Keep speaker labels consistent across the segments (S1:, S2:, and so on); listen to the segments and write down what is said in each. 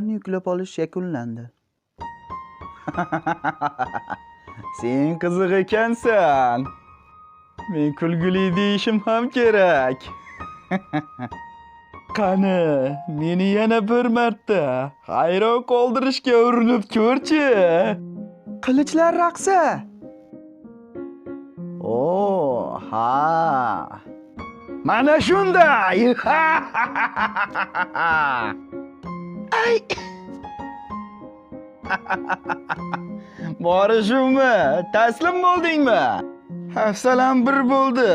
S1: Yuklab olish yakunlandi. Sen qiziq ekansan. Men kulgili deyishim ham kerak. Qani, meni yana bir marta hayron qoldirishga urinib ko'rchi. Qilichlar raqsi. O, ha. Mana shunday. Ay. Borishimmi? Taslim bo'ldingmi? Hafsalam bir bo'ldi.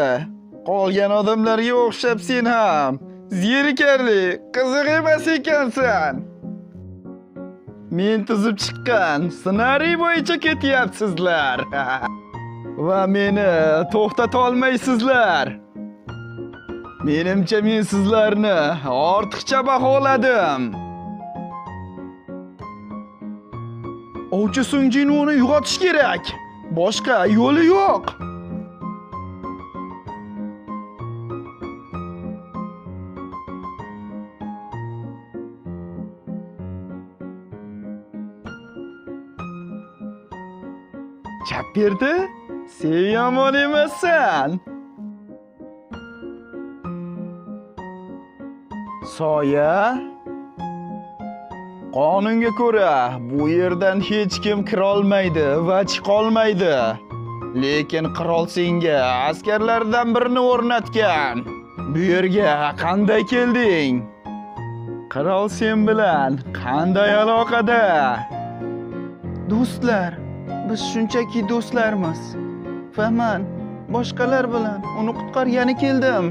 S1: Qolgan odamlarga o'xshab sen ham zerikarli, qiziq emas ekansan. Men tuzib chiqqan ssenariy bo'yicha ketyapsizlar. Va meni to'xtata olmaysizlar. Menimcha men sizlarni ortiqcha baholadim. Ovchi Sungjinuni uyg'otish kerak. Boshqa yo'li yo'q. Chapirdi, sen yomon emassan. Soya, qonunga ko'ra bu yerdan hech kim kira olmaydi va chiqa olmaydi. Lekin qirol senga askarlardan birini o'rnatgan. Bu yerga qanday kelding? Qirol sen bilan qanday aloqada? Do'stlar, biz shunchaki do'stlarmiz. Va men boshqalar bilan uni qutqargani keldim.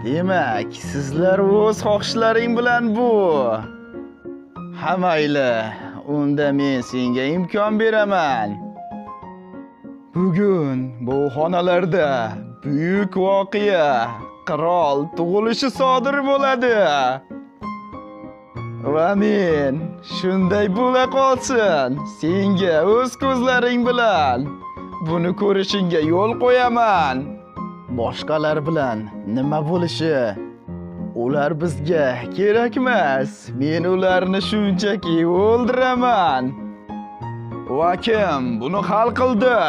S1: Demak, sizlar o'z xohishlaring bilan bu. Ha mayli, unda men senga imkon beraman. Bugun bu xonalarda buyuk voqea, qirol tug'ilishi sodir bo'ladi. Va men shunday bo'la qolsin, senga o'z ko'zlaring bilan buni ko'rishingga yo'l qo'yaman. Boshqalar bilan nima bo'lishi? Ular bizga kerak emas. Men ularni shunchaki o'ldiraman. Va kim buni hal qildi?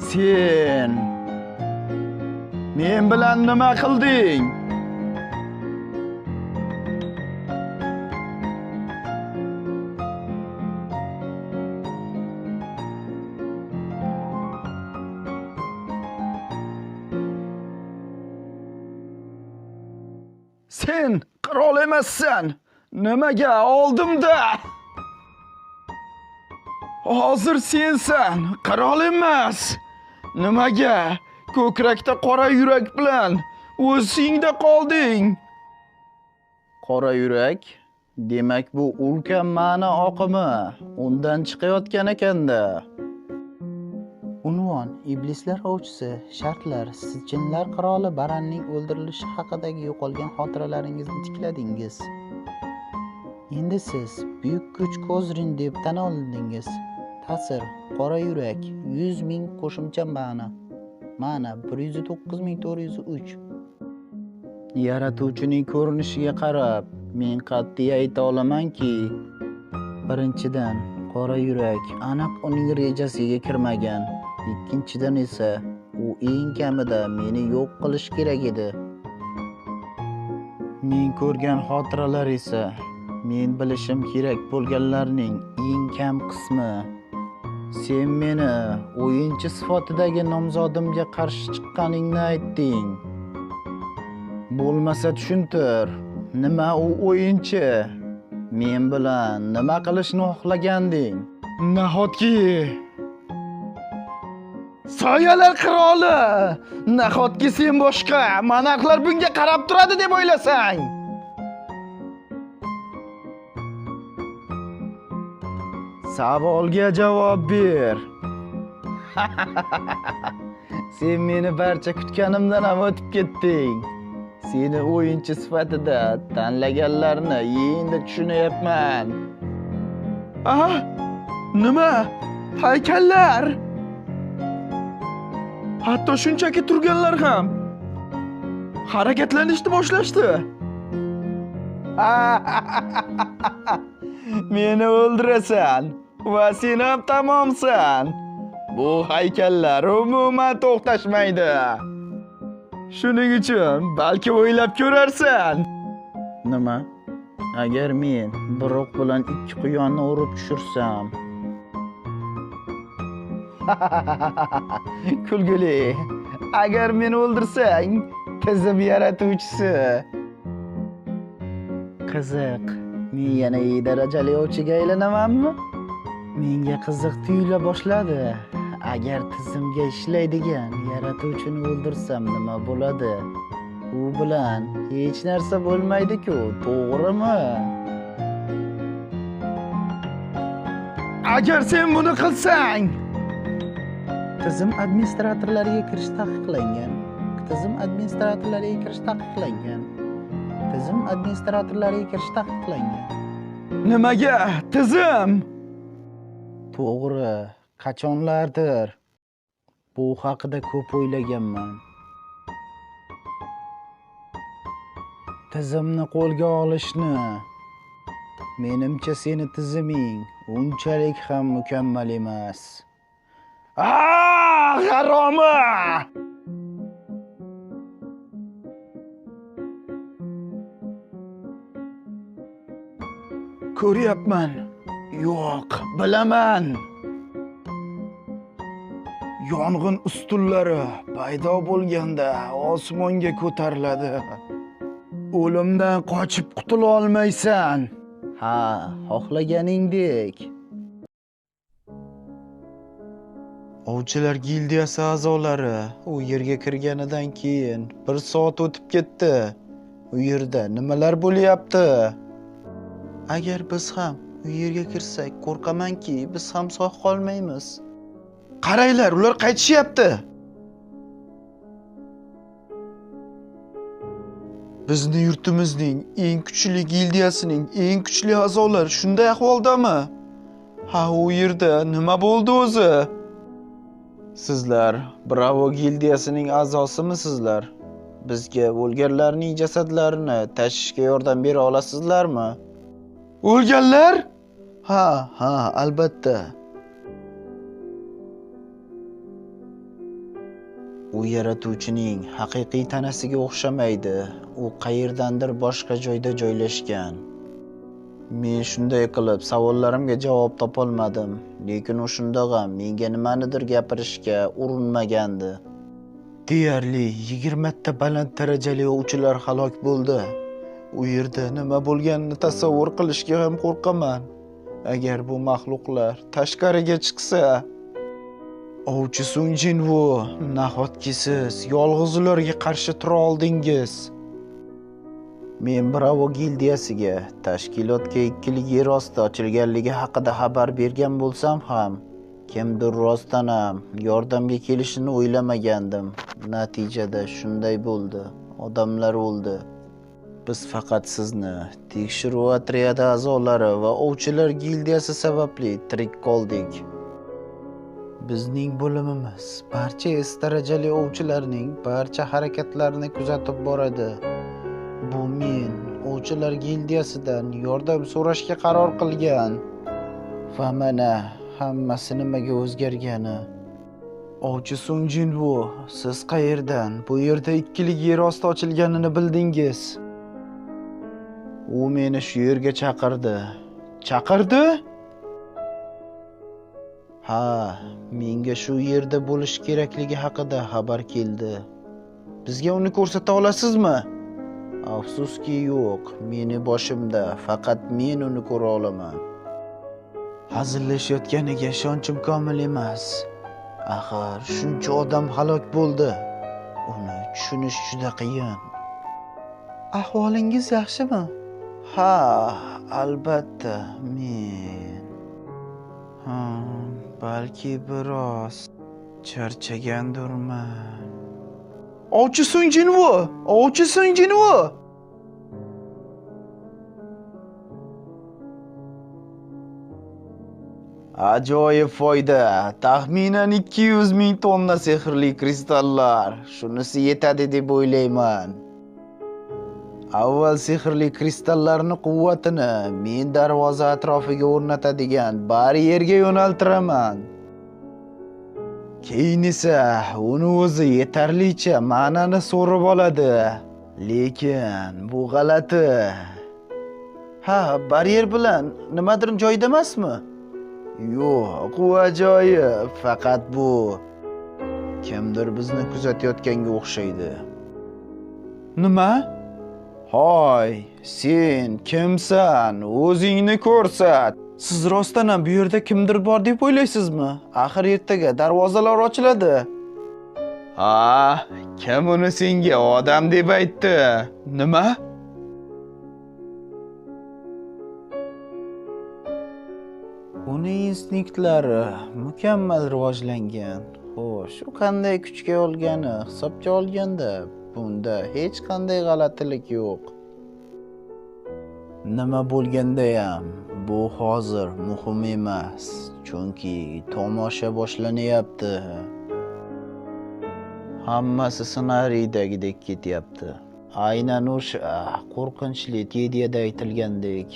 S1: Sen men bilan nima qilding? Sen qirol emassan. Nimaga oldimda? Hozir sensan, qirol emas. Nimaga ko'krakda qora yurak bilan o'zingda qolding? Qora yurak? Demak bu ulkan ma'no oqimi undan chiqayotgan ekanda. Unvon: Iblislar ovchisi, shartlar, jinlar qiroli Baranning o'ldirilishi haqidagi yo'qolgan xotiralaringizni tikladingiz. Endi siz buyuk kuch Kozrin deb tan oldingiz. Ta'sir: qora yurak 100,000 qo'shimcha ma'no. Ma'na 109,403. Yaratuvchining ko'rinishiga qarab men qat'iy ayta olamanki, birinchidan qora yurak aniq uning rejasiga kirmagan. Ikkinchidan esa u eng kamida meni yo'q qilish kerak edi. Men ko'rgan xotiralar esa men bilishim kerak bo'lganlarning eng kam qismi. Sen meni o'yinchi sifatidagi nomzodimga qarshi chiqqaningni aytding. Bo'lmasa tushuntir, nima u o'yinchi? Men bilan nima qilishni xohlaganding? Nahotki Soyalar qiroli, nahotki sen boshqa monarxlar bunga qarab turadi deb o'ylasang? Savolga javob ber. Sen meni barcha kutganimdan ham o'tib ketding. Seni o'yinchi sifatida tanlaganlarni endi tushunyapman. Nima? Haykallar? Hatto shunchaki turganlar ham harakatlanishni boshlashdi. Meni o'ldirasan va sen ham tamomsan. Bu haykallar umuman to'xtashmaydi. Shuning uchun balki o'ylab ko'rarsan. Nima? Agar men bir o'q bilan 2 quyonni urib tushirsam. Kulguli. Agar meni o'ldirsang, tizim yaratuvchisi. Qiziq. Men yana darajali ovchiga aylanamanmi? Menga qiziq tuyula boshladi. Agar tizimga ishlaydigan yaratuvchini o'ldirsam nima bo'ladi? U bilan hech narsa bo'lmaydi-ku, to'g'rimi? Agar sen buni qilsang, tizim administratorlariga kirish taqiqlangan. Tizim administratorlariga kirish taqiqlangan. Tizim administratorlariga kirish taqiqlangan. Nimaga? Tizim? To'g'ri, qachonlardir bu haqida ko'p o'ylaganman. Tizimni qo'lga olishni. Menimcha seni tiziming unchalik ham mukammal emas. Haromi! Ko'ryapman. Yo'q, bilaman. Yong'in ustunlari paydo bo'lganda osmonga ko'tariladi. O'limdan qochib qutula olmaysan. Ha, xohlaganingdek. Ovchilar gildiyasi a'zolari u yerga kirganidan keyin 1 soat o'tib ketdi. U yerda nimalar bo'lyapti? Agar biz ham u yerga kirsak, qo'rqamanki, biz ham sog' qolmaymiz. Qaranglar, ular qaytishyapti. Bizni yurtimizning eng kuchli gildiyasining eng kuchli a'zolari shunday ahvoldami? Ha, u yerda nima bo'ldi o'zi? Sizlar Bravo gildiyasining a'zosimisizlar? Bizga o'lganlarning jasadlarini tashishga yordam bera olasizlarmi? O'lganlar? Ha, albatta. U yaratuvchining haqiqiy tanasiga o'xshamaydi. U qayerdandir boshqa joyda joylashgan. Men shunday qilib savollarimga javob topolmadim, lekin u shundoq ham menga nimanidir gapirishga urinmagandi. Deyarli 20 ta baland darajali ovchilar halok bo'ldi. U yerda nima bo'lganini tasavvur qilishga ham qo'rqaman. Agar bu maxluqlar tashqariga chiqsa, ovchi Sun Jinwu, nahotki siz yolg'iz ularga qarshi tura oldingiz? Men Bravo gildiyasiga tashkilotga ikkilik yer osti ochilganligi haqida xabar bergan bo'lsam ham, kimdir rostdan ham yordamga kelishini o'ylamagandim. Natijada shunday bo'ldi. Odamlar o'ldi. Biz faqat sizni tekshiruv otryadi a'zolari va ovchilar gildiyasi sababli tirik qoldik. Bizning bo'limimiz barcha S darajali ovchilarning barcha harakatlarini kuzatib boradi. Bu men ovchilar gildiyasidan yordam so'rashga qaror qilgan. Va mana hammasi nimaga o'zgargani. Ovchi Sun Jinwu, siz qayerdan bu yerda ikkilik yer osti ochilganini bildingiz? U meni shu yerga chaqirdi. Chaqirdi? Ha, menga shu yerda bo'lish kerakligi haqida xabar keldi. Bizga uni ko'rsata olasizmi? Afsuski yo'q, meni boshimda faqat men uni ko'ra olaman. Hazillashayotganiga ishonchim komil emas. Axir shuncha odam halok bo'ldi. Uni tushunish juda qiyin. Ahvolingiz yaxshimi? Ha, albatta, men. Balki biroz charchagandirman. Ovchi Sun Jinwu! Ovchi Sun Jinwu! Ajoyib foyda. Taxminan 200 ming tonna sehrli kristallar. Shunisi yetadi deb o'ylayman. Avval sehrli kristallarni quvvatini men darvoza atrofiga o'rnatadigan bariyerga yo'naltiraman. Keyin esa uni o'zi yetarlicha ma'nani so'rib oladi. Lekin bu g'alati. Ha, baryer bilan nimadir joyida emasmi? Yo'q, u ajoyib. Faqat bu kimdir bizni kuzatayotganga o'xshaydi. Nima? Hoy, sen kimsan? O'zingni ko'rsat. Siz rostdan ham bu yerda kimdir bor deb o'ylaysizmi? Axir ertaga darvozalar ochiladi. Ha, kim uni senga odam deb aytdi? Nima? Uni instinktlari mukammal rivojlangan. Xo'sh, u qanday kuchga olgani hisobga olganda bunda hech qanday g'alatilik yo'q. Nima bo'lganda ham bu hozir muhim emas, chunki tomosha boshlanyapti. Hammasi ssenariydagidek ketyapti. Aynan o'sha qo'rqinchli tragediyada aytilgandek.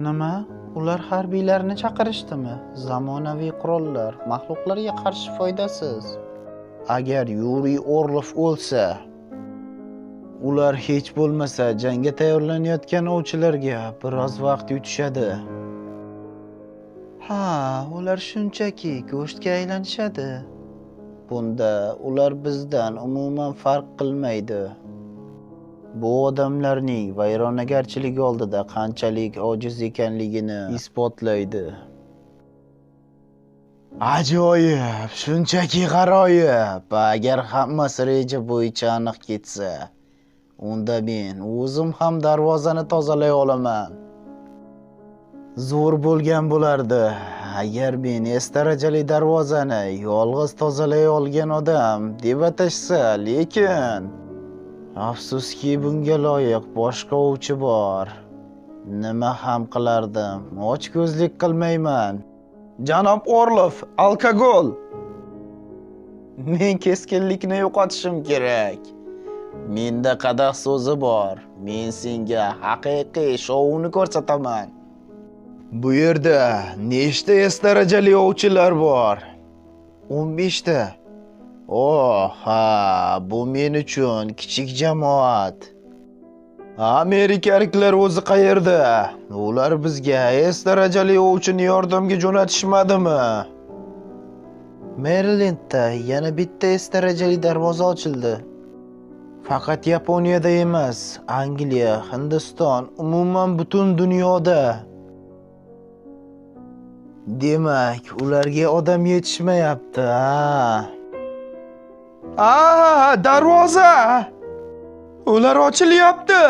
S1: Nima? Ular harbiylarni chaqirishdimi? Zamonaviy qurollar mahluqlarga qarshi foydasiz. Agar Yuriy Orlov o'lsa, ular hech bo'lmasa jangga tayyorlanayotgan ovchilarga biroz vaqt yutishadi. Ha, ular shunchaki go'shtga aylanishadi. Bunda ular bizdan umuman farq qilmaydi. Bu odamlarning vayronagarchiligi oldida qanchalik ojiz ekanligini isbotlaydi. Ajoyib, shunchaki g'aroyib. Agar hammasi reja bo'yicha aniq ketsa, unda men o'zim ham darvozani tozalay olaman. Zo'r bo'lgan bo'lardi agar men estarajali darvozani yolg'iz tozalay olgan odam deb atashsa, lekin afsuski bunga loyiq boshqa ovchi bor. Nima ham qilardim, ochko'zlik qilmayman. Janob Orlov, alkogol. Men keskinlikni yo'qotishim kerak. Menda qadah so'zi bor. Men senga haqiqiy shouni ko'rsataman. Bu yerda nechta estarajali ovchilar bor? 15 ta. Oh, ha, bu men uchun kichik jamoat. Amerikaliklar o'zi qayerda? Ular bizga estarajali ovchini yordamga jo'natishmadimi? Marylandda yana bitta estarajali darvoza ochildi. Faqat Yaponiyada emas, Angliya, Hindiston, umuman butun dunyoda. Demak, ularga odam yetishmayapti, darvoza! Ular ochilyapti.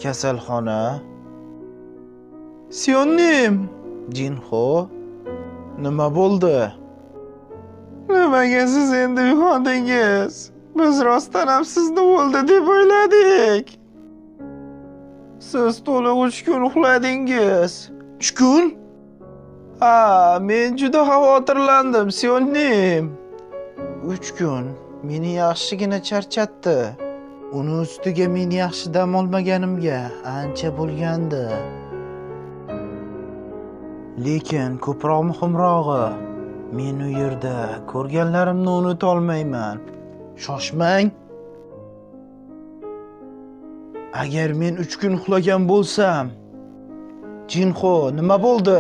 S1: Kasalxona. Sionnim, Jinho. Nima bo'ldi? Nimaga siz endi uyg'ondingiz? Biz rostdan ham sizni o'ldi deb o'yladik. Siz to'liq 3 kun uxladingiz. 3 kun? Men juda xavotirlandim, Sionnim. 3 kun meni yaxshigina charchatdi. Uni ustiga men yaxshi dam olmaganimga ancha bo'lgandi. Lekin ko'proq muhimrog'i, men u yerda ko'rganlarimni unuta olmayman. Shoshmang. Agar men 3 kun uxlagan bo'lsam, Jinho, nima bo'ldi?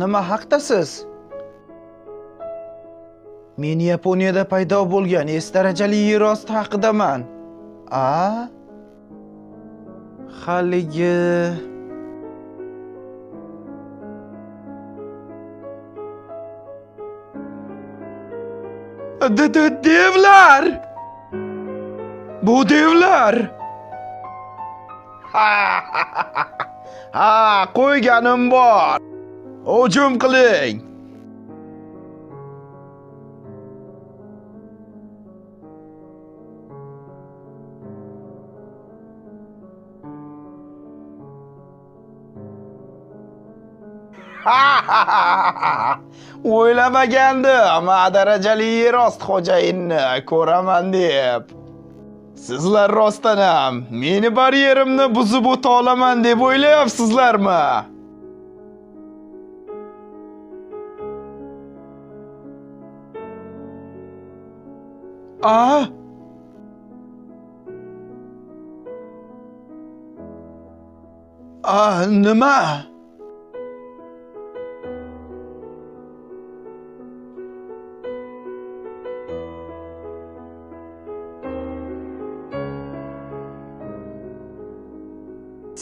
S1: Nima haqdasiz? Men Yaponiyada paydo bo'lgan estarajali yer osti haqidaman. Haligi devlar! Bu devlar! Qo'yganim bor. Hujum qiling. O'ylamagandim, darajali yerost xo'jayinni ko'raman deb. Sizlar rostdan ham meni baryerimni buzib o'ta olaman deb o'ylayapsizlarmi? Nima?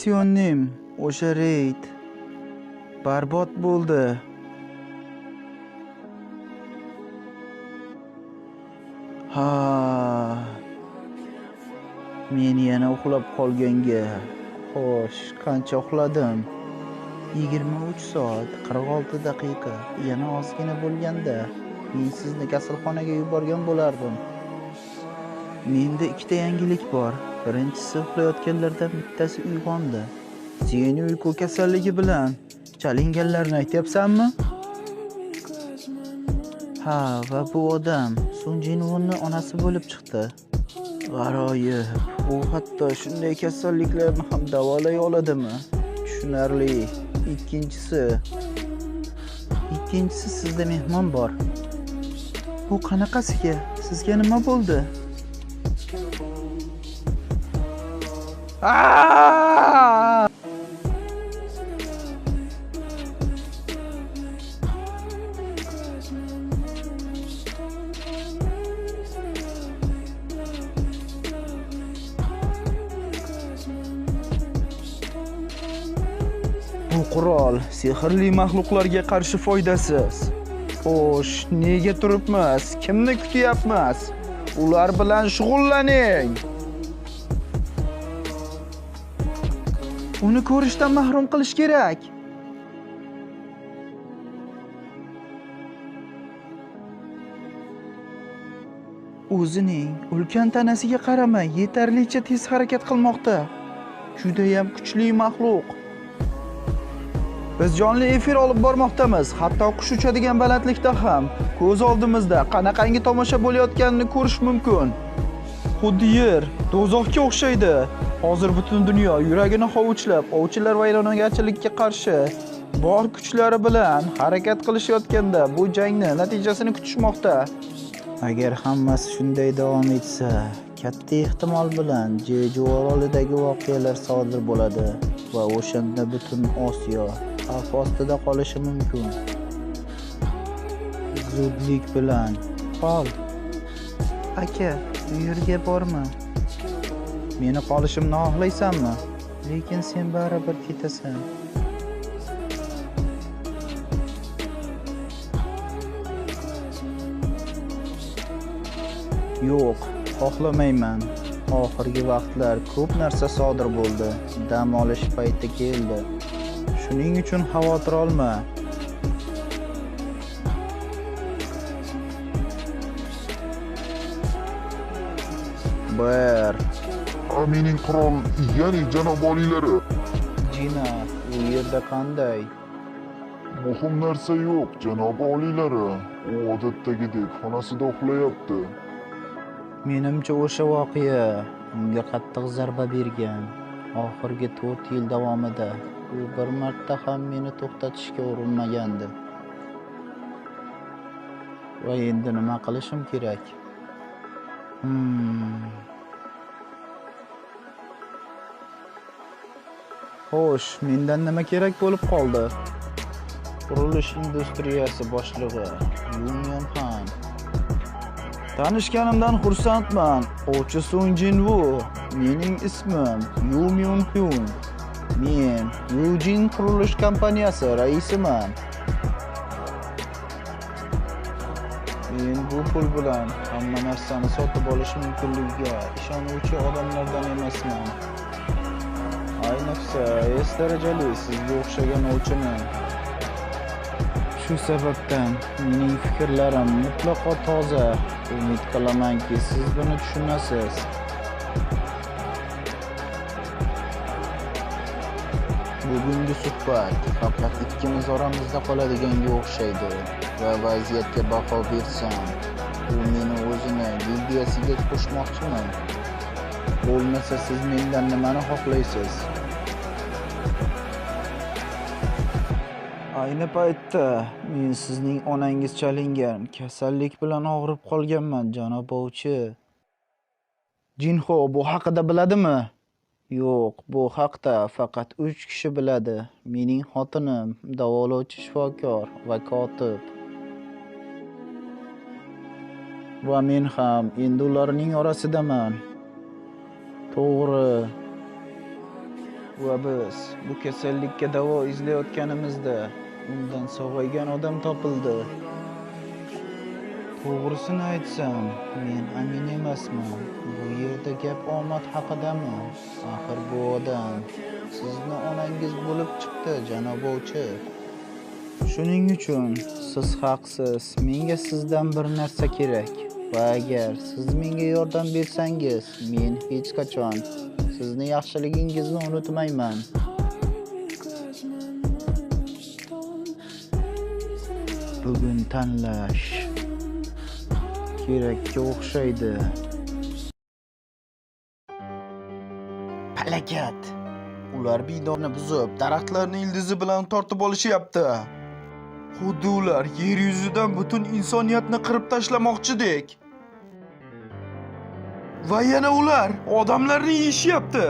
S1: Sionim, o'sha reyd barbod bo'ldi. Men yana uxlab qolganga. Xo'sh, qancha uxladim? 23 soat 46 daqiqa. Yana ozgina bo'lganda men sizni kasalxonaga yuborgan bo'lardim. Menda ikkita yangilik bor. Birinchisi, uxlayotganlardan bittasi uyg'ondi. Sen uyqu kasalligi bilan chalinganlarni aytyapsanmi? Va bu odam Sunjinvonning onasi bo'lib chiqdi. G'aroyib. U hatto shunday kasalliklarni ham davolay oladimi? Tushunarli. Ikkinchisi sizda mehmon bor. Bu qanaqasiga? Sizga nima bo'ldi? Bu qurol sehrli mahluqlarga qarshi foydasiz. Xo'sh, nega turibmiz? Kimni kutyapmiz? Ular bilan shug'ullaning. Uni ko'rishdan mahrum qilish kerak. O'zining ulkan tanasiga qaramay yetarlicha tez harakat qilmoqda. Juda ham kuchli maxluq. Biz jonli efir olib bormoqdamiz. Hatto qush uchadigan balandlikda ham ko'z oldimizda qanaqangi tomosha bo'layotganini ko'rish mumkin. Xuddi yer do'zaxga o'xshaydi. Hozir butun dunyo yuragini hovuchlab, ovchilar vayronagarchilikka qarshi bor kuchlari bilan harakat qilishayotganda bu jangni natijasini kutishmoqda. Agar hammasi shunday davom etsa, katta ehtimol bilan Jeju orolidagi voqealar sodir bo'ladi va o'shanda butun Osiyo xavf ostida qolishi mumkin. Zudlik bilan qol. Aka, u yerga borma. Meni qolishimni xohlaysanmi? Lekin sen baribir ketasan. Yo'q, xohlamayman. Oxirgi vaqtlar ko'p narsa sodir bo'ldi. Dam olish payti keldi. Shuning uchun xavotir olma.
S2: Mening qirol, ya'ni janob oliylari.
S1: Jina, u yerda qanday?
S2: Muhim narsa yo'q, janob oliylari. U odatdagidek xonasida uxlayapti.
S1: Menimcha o'sha voqea unga qattiq zarba bergan. Oxirgi 4 yil davomida u bir marta ham meni to'xtatishga urinmagandi. Va endi nima qilishim kerak? Xo'sh, mendan nima kerak bo'lib qoldi? Qurilish industriyasi boshlig'i Yu Myun-han. Tanishganimdan xursandman. Ovchi Sun Jinvu. Mening ismim Yu Myun-hun. Men Yujin qurilish kompaniyasi raisiman. Men bu pul bilan hamma narsani sotib olish mumkinligiga ishonuvchi odamlardan emasman. Ayniqsa, darajali sizga o'xshagan ovchiman. Shu sababdan mening fikrlarim mutlaqo toza. Umid qilamanki, siz buni tushunasiz. Bugungi suhbat faqat ikkimiz oramizda qoladiganga o'xshaydi va vaziyatga baho bersam, u meni o'zini gildiyasiga qo'shmoqchimi? Bo'lmasa siz mendan nimani xohlaysiz? Ayni paytda men sizning onangiz chalingan kasallik bilan og'rib qolganman, janob ovchi. Jinho bu haqida biladimi? Yo'q, bu haqda faqat 3 kishi biladi. Mening xotinim, davolovchi shifokor va kotib. Va men ham endi ularning orasidaman. To'g'ri. Va biz bu kasallikka davo izlayotganimizda undan sog'aygan odam topildi. To'g'risini aytsam, men amin emasman. Bu yerda gap omad haqidami? Axir bu odam sizni onangiz bo'lib chiqdi, janob ovchi. Shuning uchun siz haqsiz. Menga sizdan bir narsa kerak. Va agar siz menga yordam bersangiz, men hech qachon sizni yaxshiligingizni unutmayman. Bugun tanlash kerakka o'xshaydi. Palakat! Ular binorni buzib, daraxtlarni ildizi bilan tortib olishyapti. Xuddi ular yer yuzidan butun insoniyatni qirib tashlamoqchidek. Va yana ular odamlarni yeyishyapti.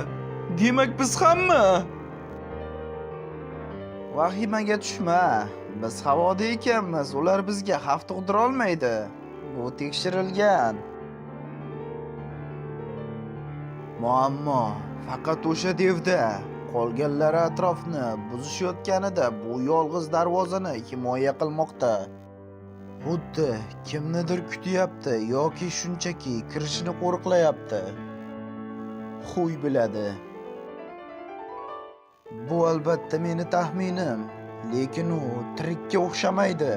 S1: Demak biz hammi? Vahimaga tushma. Biz havoda ekanmiz. Ular bizga xavf tug'dira olmaydi. Bu tekshirilgan. Muammo faqat o'sha devda. Qolganlari atrofni buzishayotganida bu yolg'iz darvozani himoya qilmoqda. Xuddi kimnidir kutyapti yoki shunchaki kirishini qo'riqlayapti. Xuy biladi. Bu albatta meni taxminim, lekin u tirikka o'xshamaydi.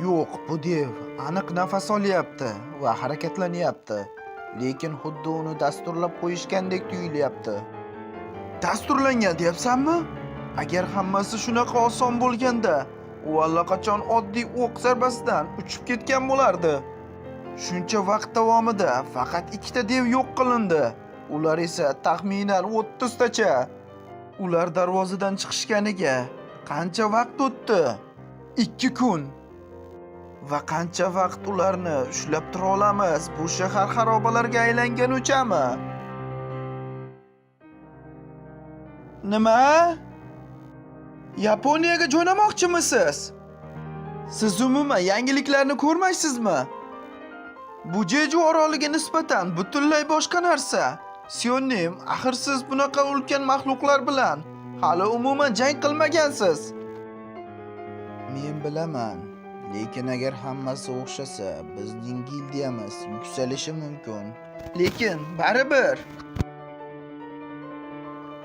S1: Yo'q, bu dev aniq nafas olyapti va harakatlanyapti, lekin xuddi uni dasturlab qo'yishgandek tuyulyapti. Dasturlangan deyapsanmi? Agar hammasi shunaqa oson bo'lganda, u allaqachon oddiy o'q zarbasidan uchib ketgan bo'lardi. Shuncha vaqt davomida faqat 2 ta dev yo'q qilindi. Ular esa taxminan 30 tacha. Ular darvozadan chiqishganiga qancha vaqt o'tdi? 2 kun. Va qancha vaqt ularni ushlab tura olamiz? Bu shahar xarobalarga aylanganichami? Nima? Yaponiyaga jo'namoqchimisiz? Siz umuman yangiliklarni ko'rmaysizmi? Bu Jeju oroliga nisbatan butunlay boshqa narsa. Sionnim, axir siz bunaqa ulkan maxluqlar bilan hali umuman jang qilmagansiz. Men bilaman, lekin agar hammasi o'xshasa, bizning gildiyamiz yuksalishi mumkin. Lekin baribir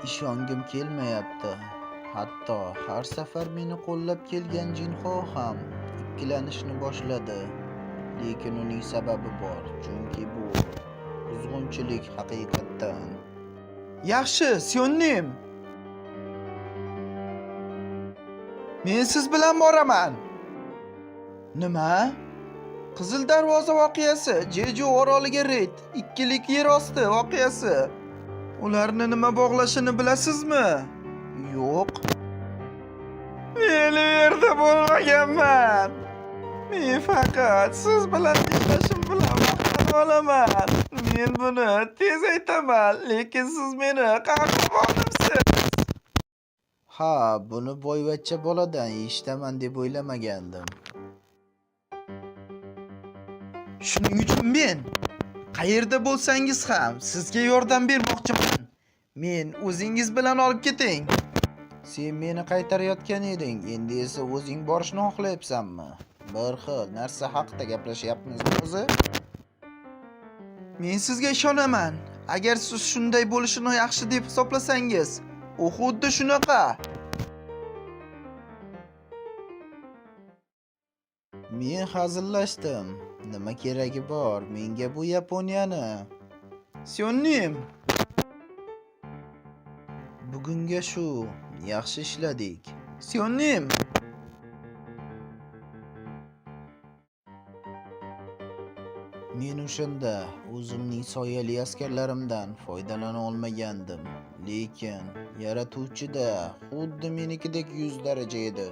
S1: ishongim kelmayapti. Hatto har safar meni qo'llab kelgan Jinho ham ikkilanishni boshladi. Lekin uning sababi bor, chunki bu buzg'unchilik haqiqatdan. Yaxshi, Sionnim. Men siz bilan boraman. Nima? Qizil darvoza voqeasi, Jeju oroliga reyd, ikkilik yer osti voqeasi. Ularni nima bog'lashini bilasizmi? Yo'q. Men u yerda bo'lmaganman. Men faqat siz bilan ishlashim bilan maqtan olaman. Men buni tez aytaman, lekin siz meni qahramonimsiz. Ha, buni boyvachcha boladan eshitaman deb o'ylamagandim. Shuning uchun men qayerda bo'lsangiz ham sizga yordam bermoqchiman. Men o'zingiz bilan olib keting. Sen meni qaytarayotgan eding, endi esa o'zing borishni xohlayapsanmi? Bir xil narsa haqida gaplashyapmizmi o'zi? Men sizga ishonaman. Agar siz shunday bo'lishini yaxshi deb hisoblasangiz, u xuddi shunaqa. Men hazillashdim. Nima keragi bor menga bu Yaponiyani? Sionnim. Bugunga shu. Yaxshi ishladik. Syonim. Men o'shanda o'zimning soyali askarlarimdan foydalana olmagandim, lekin yaratuvchida xuddi menikidek 100 daraja edi.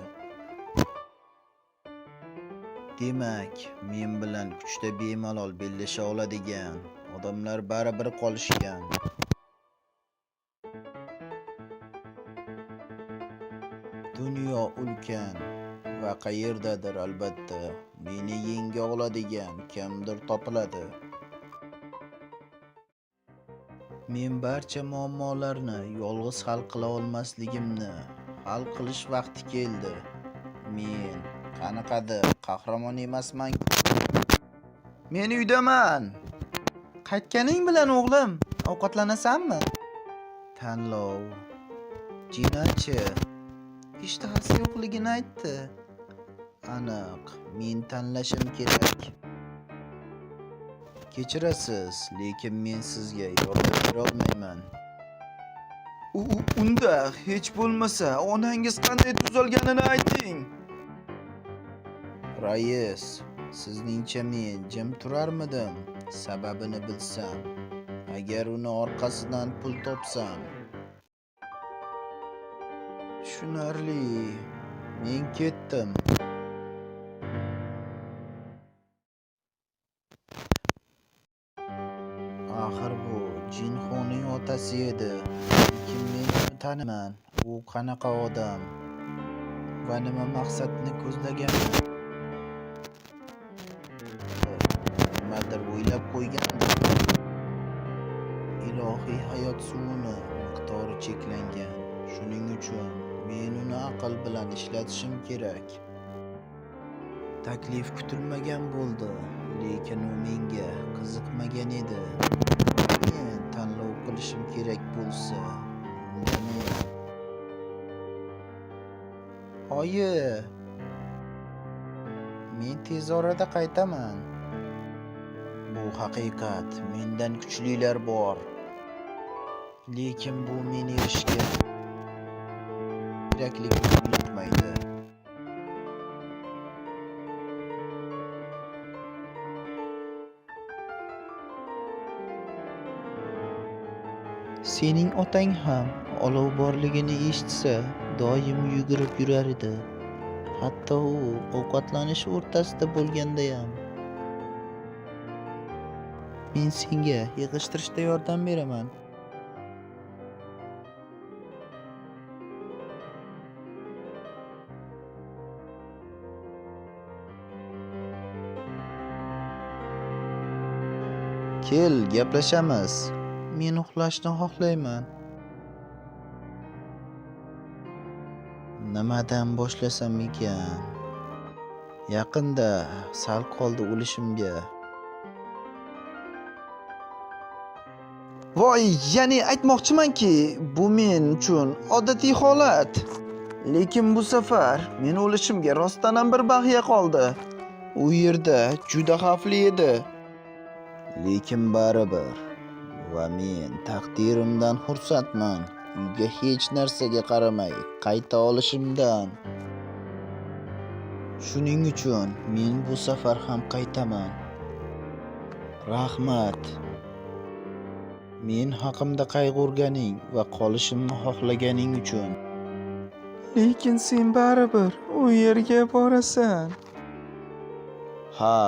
S1: Demak, men bilan kuchda bemalol bellasha oladigan odamlar baribir qolishgan. Dunyo ulkan va qayerdadir albatta meni yenga oladigan kimdir topiladi. Men barcha muammolarni yolg'iz hal qila olmasligimni hal qilish vaqti keldi. Men qanaqadir qahramon emasman. Men uydaman. Qaytganing bilan o'g'lim, ovqatlanasanmi? Tanlov. Jinochi ishtahasi yo'qligini aytdi. Aniq, men tanlashim kerak. Kechirasiz, lekin men sizga yordam bera olmayman. Unda hech bo'lmasa onangiz qanday tuzalganini ayting. Rais, sizningcha men jim turarmidim? Sababini bilsam, agar uni orqasidan pul topsam. Tushunarli. Men ketdim. Axir bu Jinxoning otasi edi. Lekin men uni taniman. U qanaqa odam va nima maqsadni ko'zlagan? Nimadir o'ylab qo'ygandir. Ilohiy hayot suvini miqdori cheklangan. Shuning uchun men uni aql bilan ishlatishim kerak. Taklif kutilmagan bo'ldi, lekin u menga qiziqmagan edi. Men tanlov qilishim kerak bo'lsa, men Oyi, men tez orada qaytaman. Bu haqiqat, mendan kuchlilar bor. Lekin bu meni erishga kerakligini unutmaydi. Sening otang ham olov borligini eshitsa, doim yugurib yurar edi. Hatto u ovqatlanish o'rtasida bo'lganda ham. Men senga yig'ishtirishda yordam beraman. Kel, gaplashamiz. Men uxlashni xohlayman. Nimadan boshlasam ekan? Yaqinda sal qoldi o'lishimga. Voy, ya'ni aytmoqchimanki, bu men uchun odatiy holat. Lekin bu safar men o'lishimga rostdan ham bir baxya qoldi. U yerda juda xavfli edi. Lekin baribir va men taqdirimdan xursandman. Uyga hech narsaga qaramay qayta olishimdan. Shuning uchun men bu safar ham qaytaman. Rahmat. Men haqimda qayg'urganing va qolishimni xohlaganing uchun. Lekin sen baribir u yerga borasan. Ha,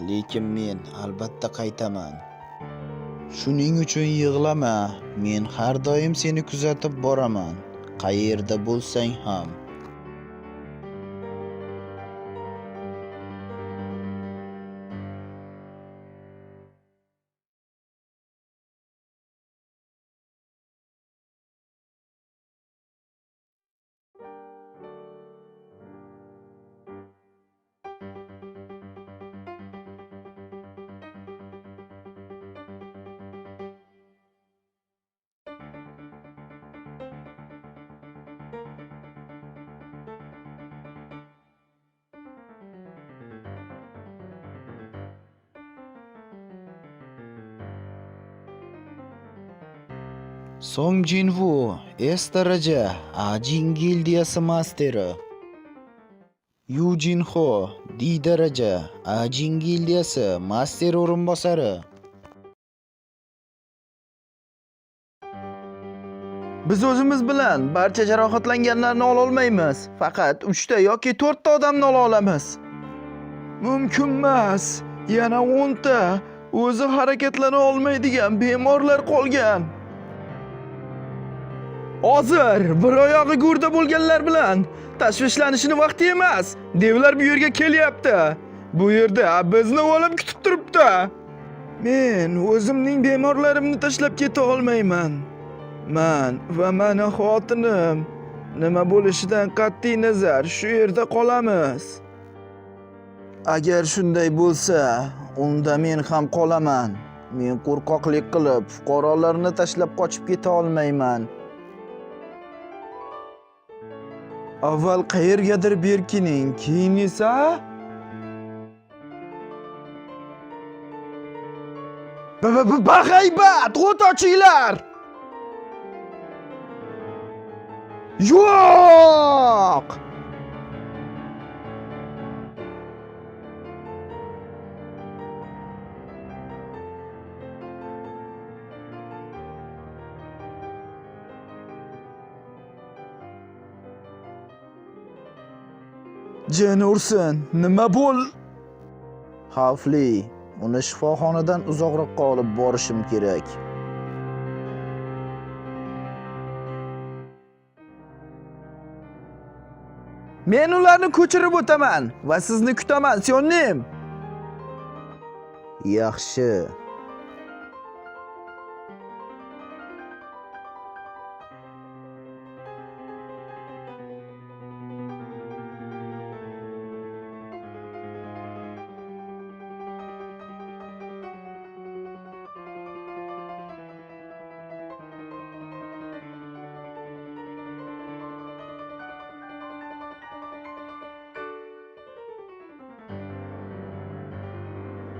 S1: lekin men albatta qaytaman. Shuning uchun yig'lama. Men har doim seni kuzatib boraman. Qayerda bo'lsang ham. Song Jinwoo S daraja Ajin gildiyasi masteri. Yu Jinho D daraja Ajin gildiyasi master o'rinbosari. Biz o'zimiz bilan barcha jarohatlanganlarni ola olmaymiz. Faqat 3 ta yoki 4 ta odamni ola olamiz. Mumkin emas. Yana 10 ta o'zi harakatlana olmaydigan bemorlar qolgan. Hozir bir oyog'i go'rda bo'lganlar bilan tashvishlanishni vaqti emas. Devlar bu yerga kelyapti. Bu yerda bizni o'lim kutib turibdi. Men o'zimning bemorlarimni tashlab keta olmayman. Men va meni xotinim nima bo'lishidan qat'iy nazar shu yerda qolamiz. Agar shunday bo'lsa, unda men ham qolaman. Men qo'rqoqlik qilib fuqarolarni tashlab qochib keta olmayman. Avval qayergadir berkining, keyin esa bahaybat, o't ochinglar! Yo'q! Jin ursin, nima bo'l? Xavfli. Uni shifoxonadan uzoqroqqa olib borishim kerak. Men ularni ko'chirib o'taman va sizni kutaman, Sionnim. Yaxshi.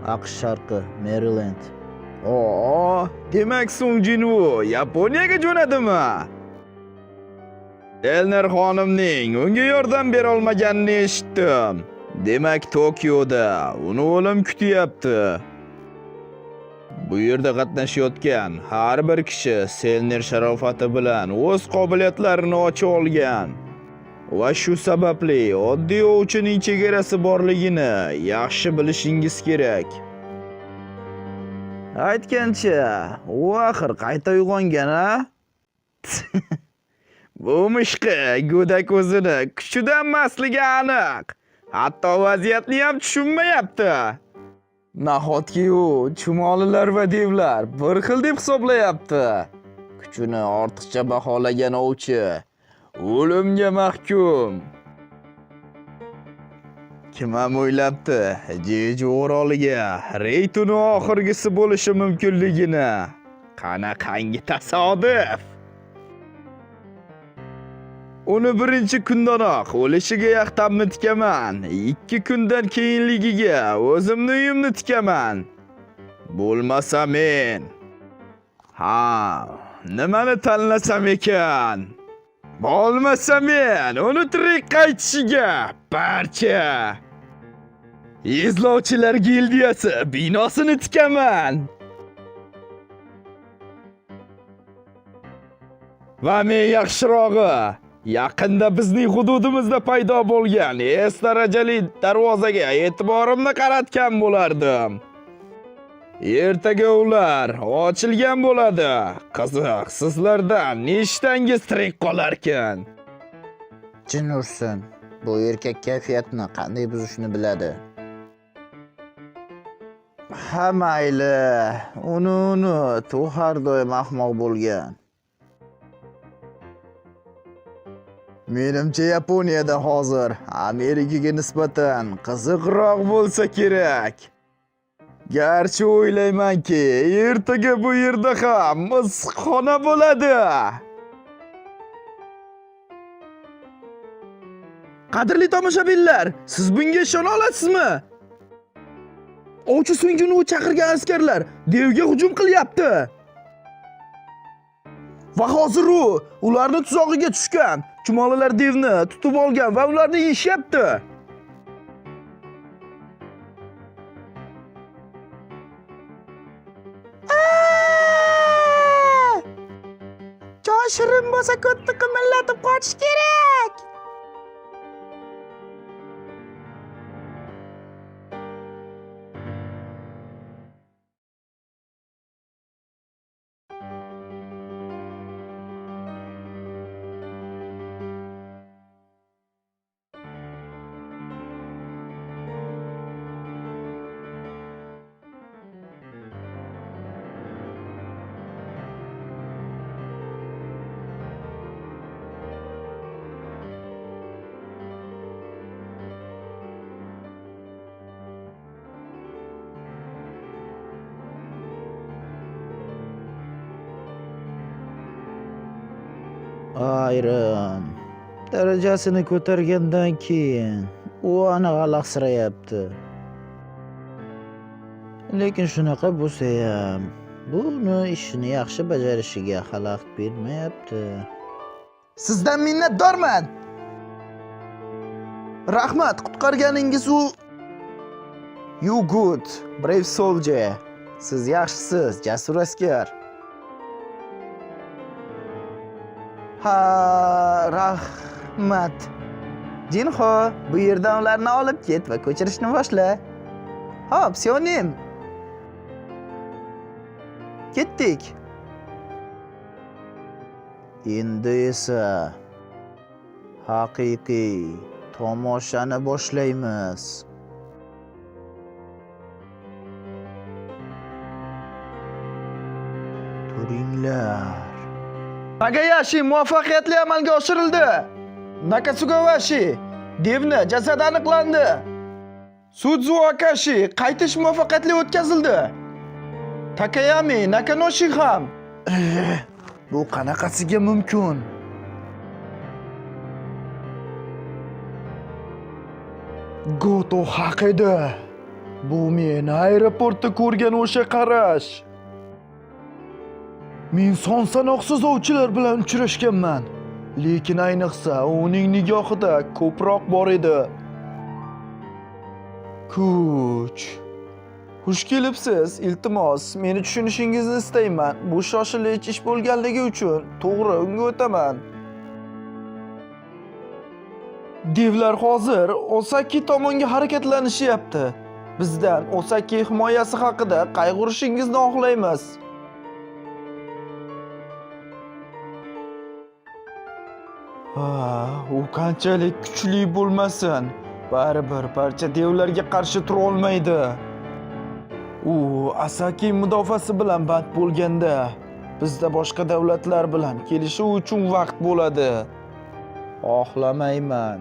S1: AQSh sharqi, Maryland. Demak Song Jinwoo Yaponiyaga jo'nadimi? Elner xonimning unga yordam bera olmaganini eshitdim. Demak Tokioda uni o'lim kutyapti. Bu yerda qatnashayotgan har bir kishi Selner sharofati bilan o'z qobiliyatlarini ocha olgan. Va shu sababli oddiy ovchining chegarasi borligini yaxshi bilishingiz kerak. Aytgancha, u axir qayta uyg'ongan, a? Bu mushqi go'dak o'zini kuchidan masligi aniq. Hatto vaziyatni ham tushunmayapti. Nahotki u chumolilar va devlar bir xil deb hisoblayapti. Kuchini ortiqcha baholagan ovchi o'limga mahkum. Kim ham o'ylabdi, Jeju oroliga reytuni oxirgisi bo'lishi mumkinligini. Qanaqangi tasodif. Uni birinchi kundanoq o'lishiga yaxtamni tikaman. 2 kundan keyinligiga o'zimni uyimni tikaman. Bo'lmasa men. Nimani tanlasam ekan? Bo'lmasa men uni tirik qaytishiga barcha izlovchilar gildiyasi binosini tikaman. Va men yaxshirog'i, yaqinda bizning hududimizda paydo bo'lgan S darajali darvozaga e'tiborimni qaratgan bo'lardim. Ertaga ular ochilgan bo'ladi. Qiziq, sizlardan nechtangiz tirik qolarkan? Jin ursin. Bu erkak kayfiyatni qanday buzishni biladi. Ha mayli, uni unut, u har doim ahmoq bo'lgan. Menimcha Yaponiyada hozir Amerikaga nisbatan qiziqroq bo'lsa kerak. Garchi o'ylaymanki, ertaga bu yerda ham issiqxona bo'ladi. Qadrli tomoshabinlar, siz bunga ishona olasizmi? Ovchi Song Jinwoo chaqirgan askarlar devga hujum qilyapti. Va hozir ularni tuzog'iga tushgan. Chumolilar devni tutib olgan va ularni yeyishyapti. Joy shirin bo'lsa ko'tni qimillatib qochish kerak. Ayrim darajasini ko'targandan keyin u aniq alahsirayapti. Lekin shunaqa bo'lsa ham, buni ishini yaxshi bajarishiga xalaqit bermayapti. Sizdan minnatdorman. Rahmat, qutqarganingiz You good, brave soldier. Siz yaxshisiz, jasur askar. Ha, rahmat. Jinho, bu yerdan ularni olib ket va ko'chirishni boshla. Hop, Sionim. Ketdik. Endi esa haqiqiy tomoshani boshlaymiz. Turinglar. Nagayashi muvaffaqiyatli amalga oshirildi. Nakatsugawashi devni jasadi aniqlandi. Sudzu Akashi qaytish muvaffaqiyatli o'tkazildi. Takayami Nakanoshi ham. Bu qanaqasiga mumkin? Goto haq edi. Bu men aeroportda ko'rgan o'sha qarash. Men son sanoqsiz ovchilar bilan uchrashganman, lekin ayniqsa uning nigohida ko'proq bor edi. Kuch. Xush kelibsiz. Iltimos, meni tushunishingizni istayman. Bu shoshilinch ish bo'lganligi uchun to'g'ri unga o'taman. Devlar hozir Osaki tomonga harakatlanishyapti. Bizdan Osaki himoyasi haqida qayg'urishingizni xohlaymiz. U qanchalik kuchli bo'lmasin, baribir barcha devlarga qarshi tura olmaydi. U Asaki mudofaasi bilan band bo'lganda, bizda boshqa davlatlar bilan kelishuv uchun vaqt bo'ladi. Xohlamayman.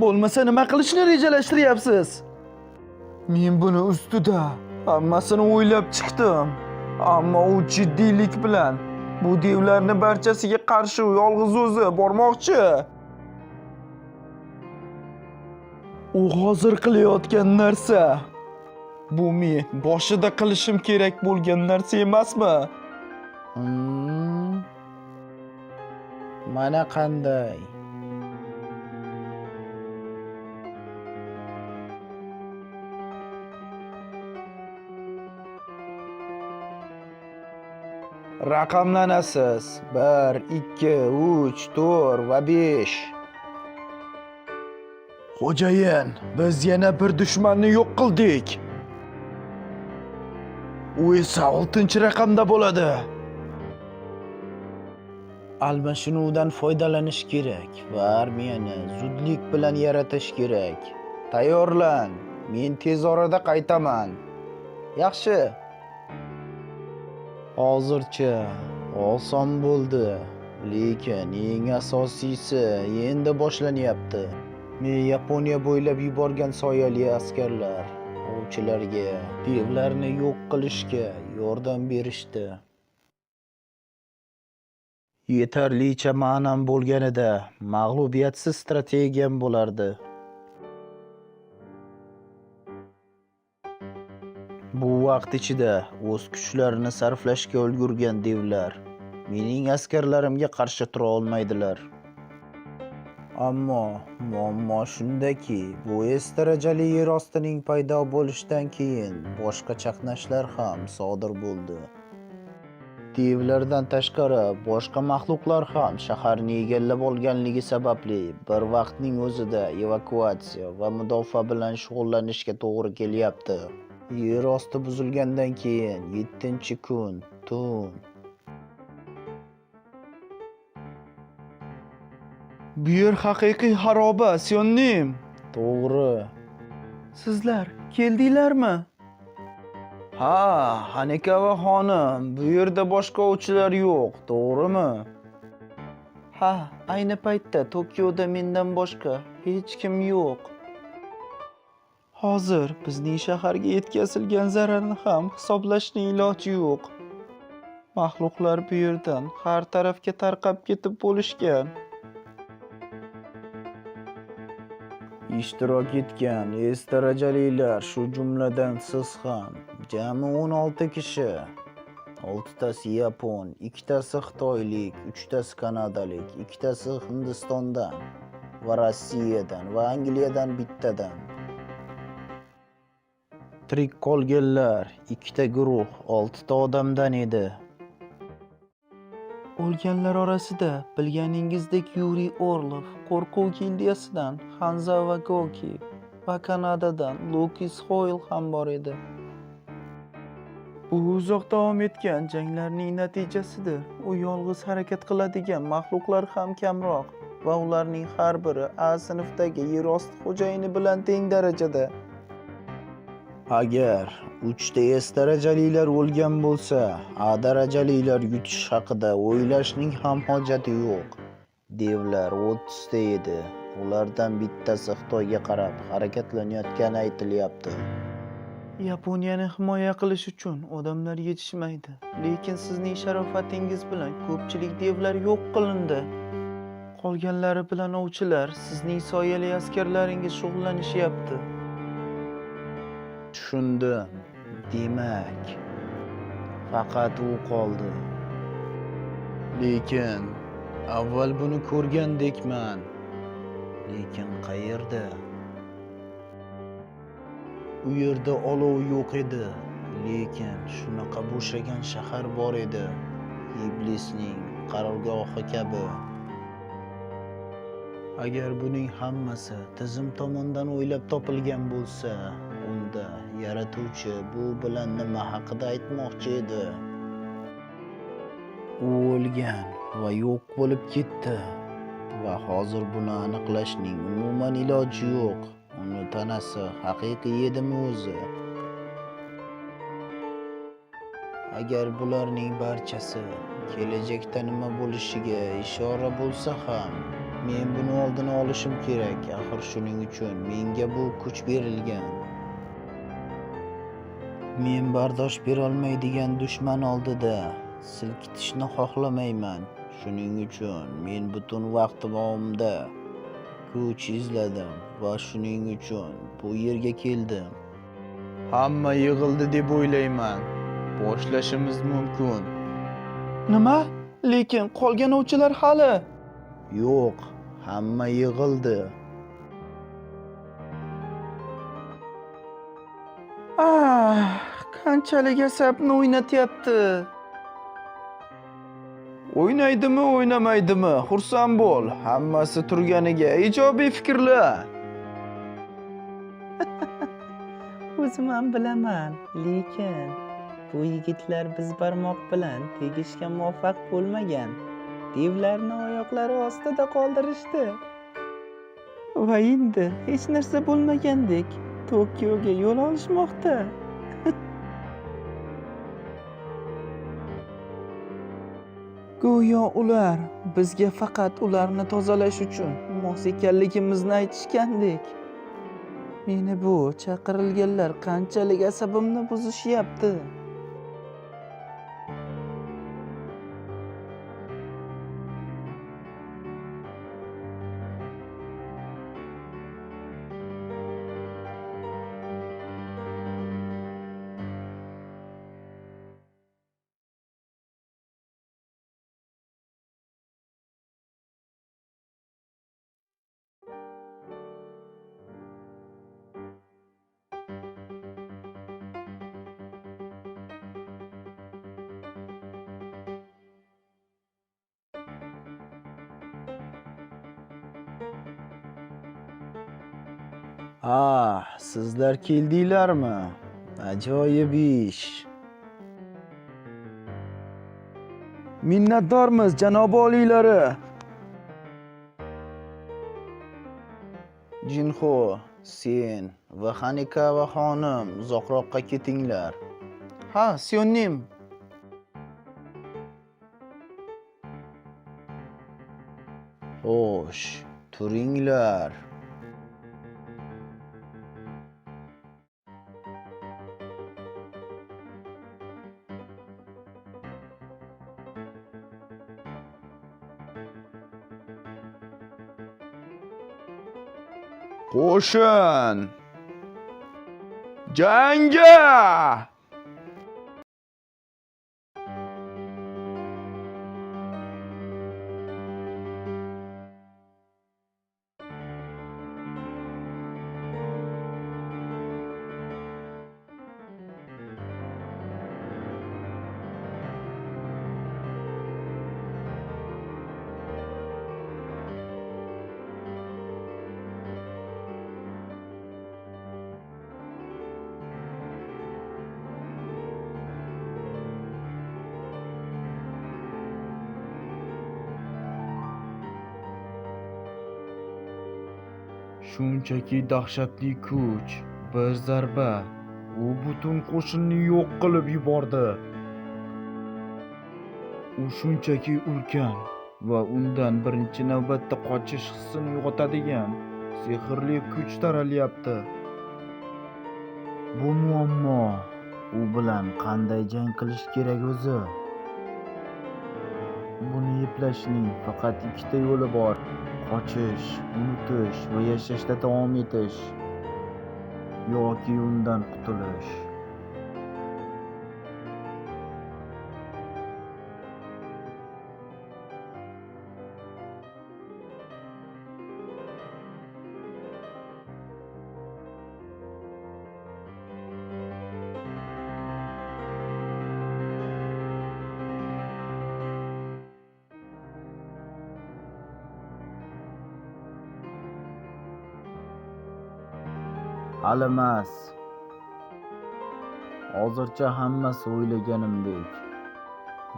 S1: Bo'lmasa nima qilishni rejalashtiryapsiz? Men buni ustida hammasini o'ylab chiqdim. Ammo u jiddiylik bilan bu devlarni barchasiga qarshi yolg'iz o'zi bormoqchi. U hozir qilayotgan narsa bu men boshida qilishim kerak bo'lgan narsa emasmi? Mana qanday? Raqamlanasiz. 1, 2, 3, 4 va 5. Xo'jayin, biz yana bir dushmanni yo'q qildik. U esa 6-raqamda bo'ladi. Almashinuvdan foydalanish kerak va armiyani zudlik bilan yaratish kerak. Tayyorlan. Men tez orada qaytaman. Yaxshi. Hozircha oson bo'ldi, lekin eng asosiysi endi boshlanyapti. Men Yaponiya bo'ylab yuborgan soyali askarlar ovchilarga devlarni yo'q qilishga yordam berishdi. Yetarlicha ma'nam bo'lganida mag'lubiyatsiz strategiyam bo'lardi. Bu vaqt ichida o'z kuchlarini sarflashga ulgurgan devlar mening askarlarimga qarshi tura olmaydilar. Ammo muammo shundaki, bu S darajali yer ostining paydo bo'lishidan keyin boshqa chaqnashlar ham sodir bo'ldi. Devlardan tashqari boshqa maxluqlar ham shaharni egallab olganligi sababli bir vaqtning o'zida evakuatsiya va mudofaa bilan shug'ullanishga to'g'ri kelyapti. Yer osti buzilgandan keyin 7-kun tun. Bu yer haqiqiy xaroba, Sionnim. To'g'ri. Sizlar keldinglarmi? Ha, Hanikava xonim, bu yerda boshqa ovchilar yo'q, to'g'rimi? Ha, ayni paytda Tokioda mendan boshqa hech kim yo'q. Hozir bizning shaharga yetkazilgan zararni ham hisoblashning iloji yo'q. Maxluqlar bu yerdan har tarafga tarqab ketib bo'lishgan. Ishtirok etgan S darajalilar, shu jumladan siz ham, jami 16 kishi. 6tasi yapon, 2tasi xitoylik, 3tasi kanadalik, 2tasi Hindistondan va Rossiyadan va Angliyadan bittadan. Tirik qolganlar 2ta guruh 6ta odamdan edi. O'lganlar orasida bilganingizdek Yuriy Orlov, Qo'rquv gildiyasidan Hanza Vagoki va Kanadadan Lucas Hoyle ham bor edi. Bu uzoq davom etgan janglarning natijasidir. U yolg'iz harakat qiladigan maxluqlar ham kamroq va ularning har biri A sinfdagi yer osti xo'jayini bilan teng darajada. Agar 3ta S darajalilar o'lgan bo'lsa, A darajalilar yutish haqida o'ylashning ham hojati yo'q. Devlar 30 ta edi. Ulardan bittasi Xitoyga qarab harakatlanayotgani aytilyapti. Yaponiyani himoya qilish uchun odamlar yetishmaydi. Lekin sizning sharofatingiz bilan ko'pchilik devlar yo'q qilindi. Qolganlari bilan ovchilar sizning soyali askarlaringiz shug'ullanishyapti. Tushundim. Demak, faqat u qoldi. Lekin avval buni ko'rgandekman. Lekin qayerda? U yerda olov yo'q edi. Lekin shunaqa bo'shagan shahar bor edi. Iblisning qarorgohi kabi. Agar buning hammasi tizim tomonidan o'ylab topilgan bo'lsa, unda yaratuvchi bu bilan nima haqida aytmoqchi edi? U o'lgan va yo'q bo'lib ketdi va hozir buni aniqlashning umuman iloji yo'q. Uni tanasi haqiqiy edimi o'zi? Agar bularning barchasi kelajakda nima bo'lishiga ishora bo'lsa ham, men buni oldini olishim kerak. Axir shuning uchun menga bu kuch berilgan. Men bardosh berolmaydigan dushman oldida silkitishni xohlamayman. Shuning uchun men butun vaqt davomida kuch izladim va shuning uchun bu yerga keldim. Hamma yig'ildi deb o'ylayman. Boshlashimiz mumkin. Nima? Lekin qolgan ovchilar hali. Yo'q, hamma yig'ildi. Qanchalik asabni o'ynatyapti. O'ynaydimi, o'ynamaydimi? Xursand bo'l. Hammasi turganiga ijobiy fikrlar. O'zim ham bilaman, lekin bu yigitlar biz barmoq bilan tegishga muvaffaq bo'lmagan. Devlarni oyoqlari ostida qoldirishdi. Va endi hech narsa bo'lmagandek Tokioga yo'l olishmoqda. Go'yo ular bizga faqat ularni tozalash uchun mos ekanligimizni aytishgandek. Meni bu chaqirilganlar qanchalik asabimni buzishyapti. Ha, sizlar keldinglarmi? Ajoyib ish. Minnatdormiz janob oliylari. Jinho, sen va Hanikava xonim uzoqroqqa ketinglar. Ha, Sionnim. Xo'sh, turinglar. Qo'shin! Jangga! Shunchaki dahshatli kuch, bir zarba, u butun qo'shinni yo'q qilib yubordi. U shunchaki ulkan va undan birinchi navbatda qochish hissini uyg'otadigan sehrli kuch taralyapti. Bu muammo. U bilan qanday jang qilish kerak o'zi? Buni eplashning faqat ikkita yo'li bor. Qochish, unutish va yashashda davom etish yoki undan qutulish. Halimas. Hozircha hammasi o'ylaganimdek.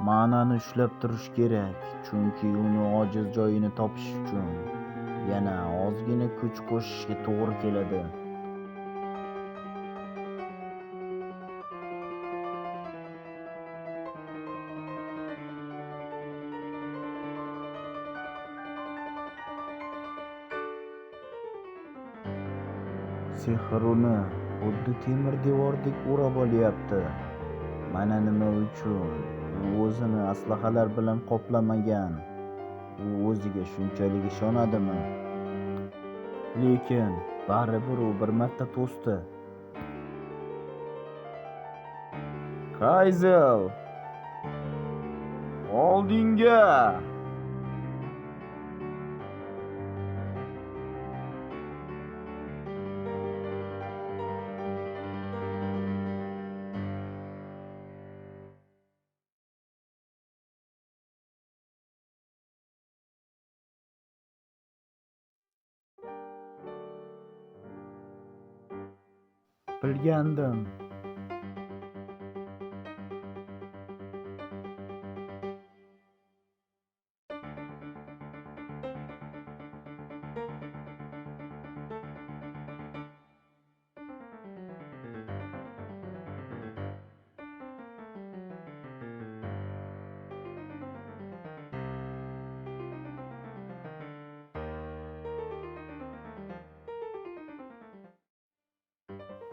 S1: Ma'nani ushlab turish kerak, chunki uni ojiz joyini topish uchun yana ozgina kuch qo'shishga to'g'ri keladi. Sehr uni xuddi temir devordek o'rab olyapti. Mana nima uchun u o'zini aslahalar bilan qoplamagan. U o'ziga shunchalik ishonadimi? Lekin baribir u bir marta to'sdi. Kayzel! Oldinga! Bilgandim.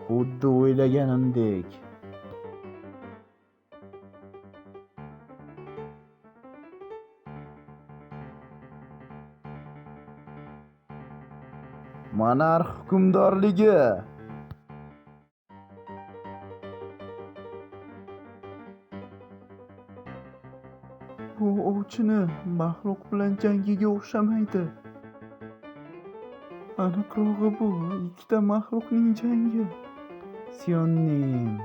S1: Xuddi o'ylaganimdek. Monarx hukmdorligi. Bu ovchini maxluq bilan jangiga o'xshamaydi. Aniqrog'i bu ikkita maxluqning jangi. Sionnim.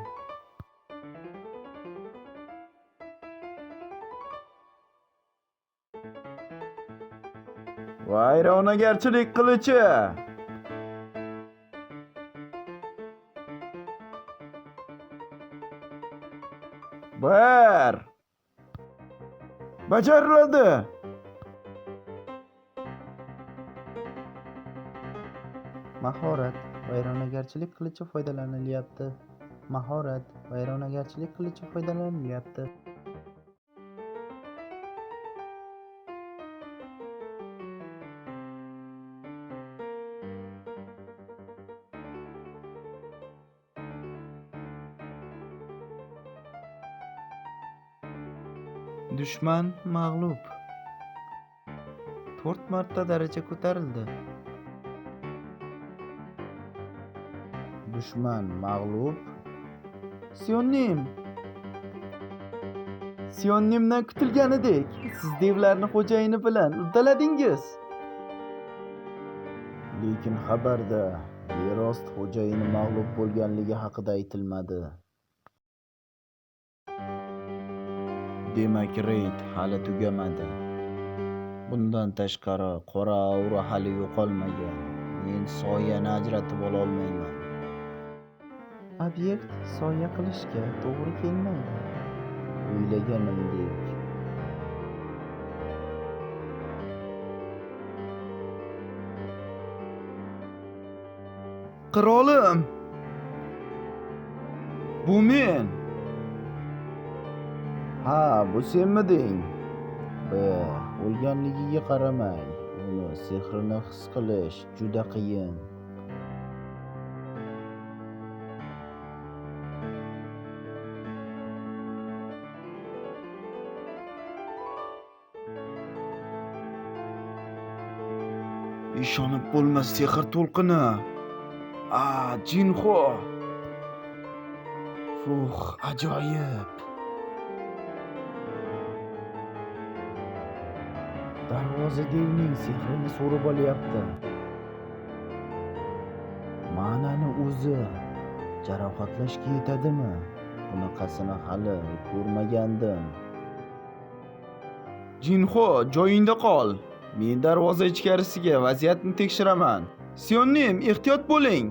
S1: Vayronagarchilik qilichi. Bir. Bajariladi.
S3: Mahorat vayronagarchilik qilichi foydalanilyapti. Mahorat vayronagarchilik qilichi foydalanilyapti. Dushman mag'lub. 4 marta daraja ko'tarildi. Dushman mag'lub. Sionimdan kutilganidek, siz devlarni xo'jayini bilan uddaladingiz. Lekin xabarda yerost xo'jayini mag'lub bo'lganligi haqida aytilmadi. Demak, reyd hali tugamadi. Bundan tashqari, qora aura hali yo'qolmagan. Men soyani ajratib ola olmayman. Obyekt soya qilishga to'g'ri kelmaydi. O'ylaganimdek.
S1: Qirolim. Bu men.
S3: Ha, bu senmiding? O'lganligiga qaramay, uni sehrini his qilish juda qiyin.
S1: Ishonib bo'lmas sehr to'lqini. Jinxo. Ajoyib.
S3: Darvoza devning sehrini so'rib olyapti. Ma'nani o'zi jarohatlashga yetadimi? Bunaqasini hali ko'rmagandim.
S1: Jinxo, joyingda qol. Men darvoza ichkarisiga vaziyatni tekshiraman. Sionnim, ehtiyot bo'ling.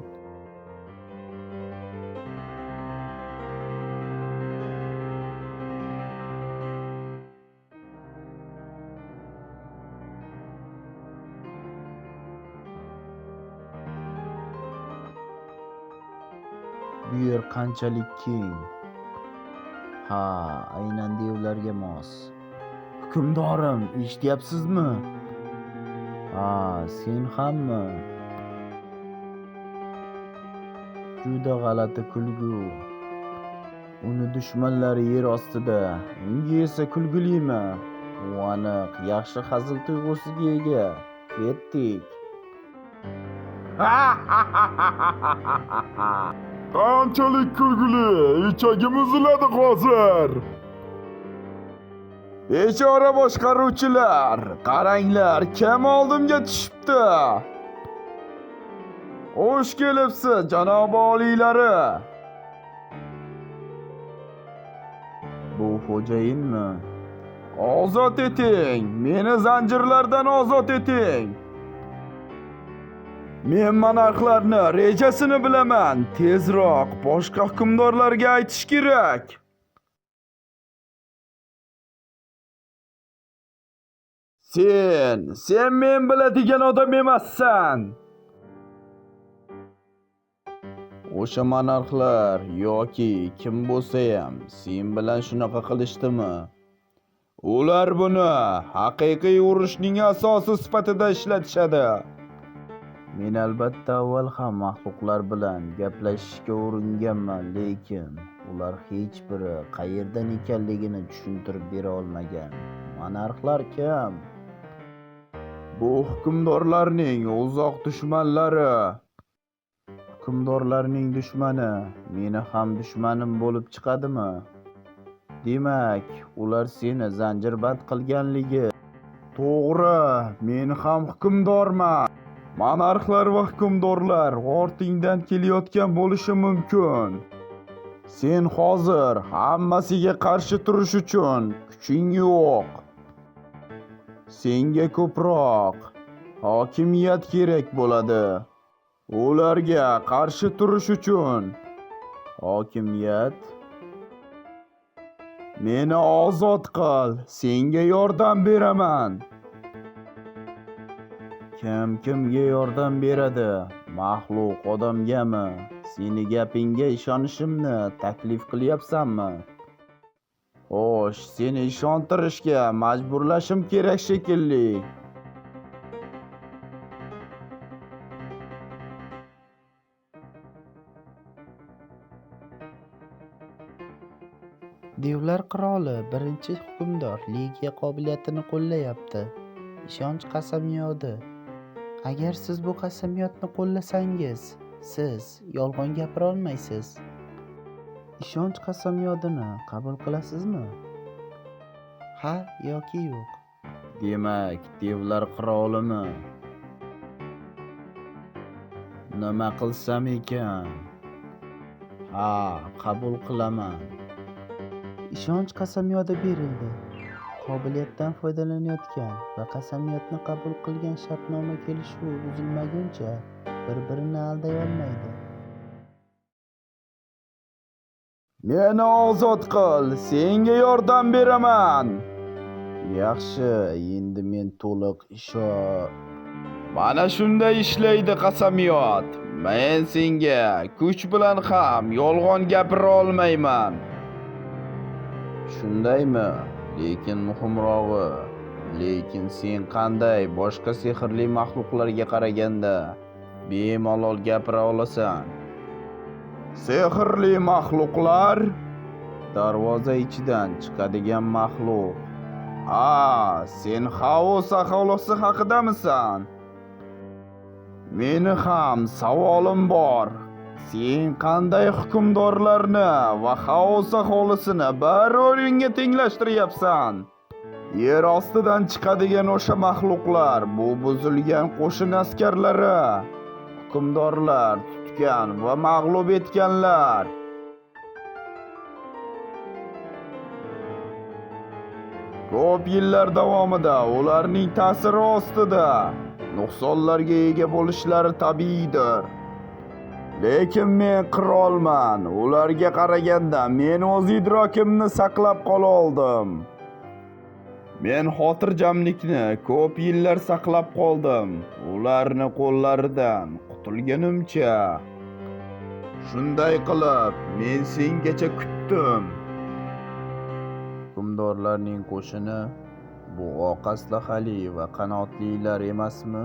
S3: Bu yer qanchalik keng? Ha, aynan devlarga mos.
S1: Hukmdorim, eshityapsizmi?
S3: Ha, sen hammi? Juda g'alati kulgu. Uni dushmanlari yer ostida, unga esa kulgulimi? U aniq yaxshi hazil tuyg'usiga ega. Ketdik.
S2: Qanchalik kulgili, ichagim uziladi hozir.
S1: Bechora boshqaruvchilar, qaranglar, kim oldimga tushibdi. Xush kelibsiz, janob oliylari.
S3: Bu xo'jayinmi?
S1: Ozod eting, meni zanjirlardan ozod eting. Men monarxlarni rejasini bilaman. Tezroq boshqa hukmdorlarga aytish kerak. Sen men biladigan odam emassan.
S3: O'sha monarxlar yoki kim bo'lsa ham sen bilan shunaqa qilishdimi?
S1: Ular buni haqiqiy urushning asosi sifatida ishlatishadi.
S3: Men albatta avval ham mahluqlar bilan gaplashishga uringanman, lekin ular hech biri qayerdan ekanligini tushuntirib bera olmagan. Monarxlar kim?
S1: Bu hukmdorlarning uzoq dushmanlari.
S3: Hukmdorlarning dushmani meni ham dushmanim bo'lib chiqadimi? Demak, ular seni zanjirband qilganligi.
S1: To'g'ri, men ham hukmdorman. Monarxlar va hukmdorlar ortingdan kelayotgan bo'lishi mumkin. Sen hozir hammasiga qarshi turish uchun kuching yo'q. Senga ko'proq hokimiyat kerak bo'ladi. Ularga qarshi turish uchun
S3: hokimiyat?
S1: Meni ozod qil, senga yordam beraman.
S3: Kim kimga yordam beradi? Maxluq odamgami? Seni gapingga ishonishimni taklif qilyapsanmi? Xo'sh, seni ishontirishga majburlashim kerak shekilli. Devlar qiroli birinchi hukmdor Ligiya qobiliyatini qo'llayapti. Ishonch qasamyodi. Agar siz bu qasamyodni qo'llasangiz, siz yolg'on gapira olmaysiz. Ishonch qasamyodini qabul qilasizmi? Ha yoki yo'q? Demak, devlar qirolimi? Nima qilsam ekan? Ha, qabul qilaman. Ishonch qasamyodi berildi. Qobiliyatdan foydalanayotgan va qasamyodni qabul qilgan shartnoma kelishuvi buzilmaguncha bir-birini alday olmaydi.
S1: Meni ozod qil, senga yordam beraman.
S3: Yaxshi, endi men to'liq
S1: Mana shunday ishlaydi qasamyod. Men senga kuch bilan ham yolg'on gapira olmayman.
S3: Shundaymi? Lekin muhimrog'i, lekin sen qanday boshqa sehrli maxluqlarga qaraganda bemalol gapira olasan?
S1: Sehrli maxluqlar?
S3: Darvoza ichidan chiqadigan maxluq.
S1: Ha, sen xaos aholisi haqidamisan? Meni ham savolim bor. Sen qanday hukmdorlarni va xaos aholisini bir o'ringa tenglashtiryapsan? Yer ostidan chiqadigan o'sha maxluqlar, bu buzilgan qo'shin askarlari, hukmdorlar tutgan va mag'lub etganlar. Ko'p yillar davomida ularning ta'siri ostida nuqsonlarga ega bo'lishlari tabiiydir. Lekin men qirolman. Ularga qaraganda men o'z idrokimni saqlab qola oldim. Men xotirjamlikni ko'p yillar saqlab qoldim. Ularni qo'llaridan qutulganimcha. Shunday qilib, men sengacha kutdim.
S3: Hukmdorlarning qo'shini bu oq aslahali va qanotlilar emasmi?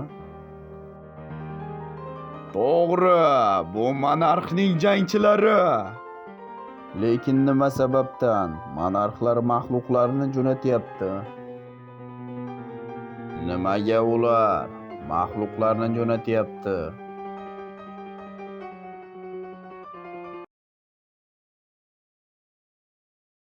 S1: To'g'ri, bu monarxning jangchilari.
S3: Lekin nima sababdan monarxlar maxluqlarni jo'natyapti? Nimaga ular maxluqlarni jo'natyapti?